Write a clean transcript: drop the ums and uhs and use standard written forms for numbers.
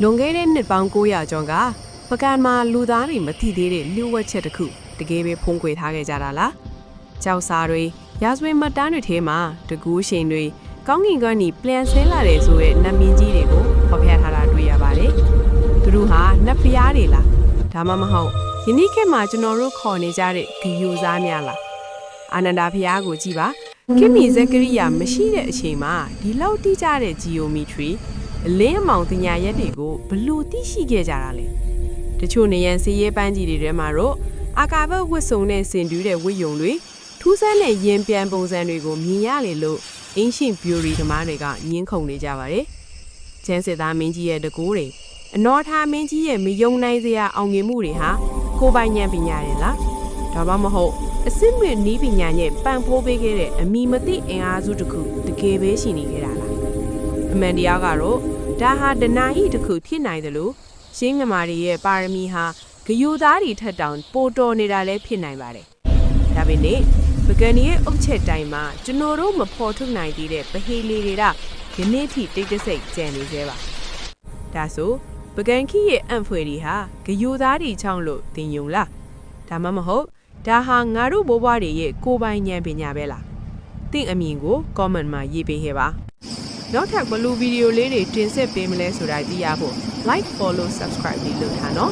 လွန်ခဲ့တဲ့နှစ်ပေါင်း900ကျော်ကပကံမှာလူသားတွေမသိသေးတဲ့လျှို့ဝှက်ချက်တစ်ခုတကယ်ပဲဖုံးကွယ်ထားခဲ့ကြတာလားကြောက်စာတွေရာဇဝင်မှတ်တမ်းတွေထဲမှာတကူးရှင်တွေကောင်းကင်ကနေပြန်ဆင်းလာတယ်ဆိုတဲ့နတ်မင်းကြီးတွေကိုဖော်ပြထားတာတွေ့ရပါတယ်သူတို့ဟာနတ်ဖျားတွေလားဒါမှမဟုတ်ယနေ့ခေတ်မှာကျွန်တော်တို့ခေါ်နေကြတဲ့ဂီယိုစားများလားအာနန္ဒာဖျားကိုကြည့်ပါခင်မီဇက်ကရိယာမရှိတဲ့အချိန်မှာဒီလောက်တိကျတဲ့ဂျီယိုမီထရီအလင်းအမောင်တင်ညာရက်တွေကိုဘလို့သိရှိခဲ့ကြတာလဲတချို့နေရန်စီးရဲပန်းကြီးတွေထဲမှာတော့အာကာဘဝတ်စုံနဲ့ဆင်တူးတဲ့ဝိယုံတွေထူးဆန်းတဲ့ရင်ပြန်ပုံစံတွေကိုမြင်ရလေလို့အင်းရှင်ဘျူရီဓမ္မတွေကညင်းခုန်နေကြပါတယ်ကျန်းစစ်သားမင်းကြီးရဲ့တကူတွေအနော်ထားမင်းကြီးရဲ့မယုံနိုင်စရာအောင်မြင်မှုတွေဟာကိုပိုင်ဉာဏ်ပညာတွေလားဒါမှမဟုတ်အစစ်မြစ်နီးပညာနဲ့ပံ့ပိုးပေးခဲ့တဲ့အမိမသိအင်အားစုတစ်ခုတကယ်ပဲရှိနေခဲ့တာလားအမှန်တရားကတော့ဒါဟာဒနာဤတစ်ခုဖြစ်နိုင်တယ်လို့ရှင်းငမာတွေရဲ့ပါရမီဟာဂယိုသားတွေထက်တောင်ပိုတော်နေတာလည်းဖြစ်နိုင်ပါတယ်ဒါပေမဲ့ပကံရဲ့အုတ်ချက်တိုင်းမှာကျွန်တော်တို့မဖော်ထုတ်နိုင်သေးတဲ့ပဟေလီတွေကဒီနေ့ထိတိတ်တဆိတ်ကြံနေသေးပါဒါဆိုပကံခီရဲ့အံ့ဖွယ်တွေဟာဂယိုသားတွေချောင်းလို့သင်ယုံလားဒါမှမဟုတ်ဒါဟာငါတို့ဘိုးဘွားတွေရဲ့ကိုယ်ပိုင်ဉာဏ်ပညာပဲလားသင်အမြင်ကို comment မှာရေးပေးခဲ့ပါနောက်ထပ်ဘလူဗီဒီယိုလေးတွေတင်ဆက်ပေးမလဲဆိုတာသိရဖို့ like follow subscribe လုပ်ထားနော်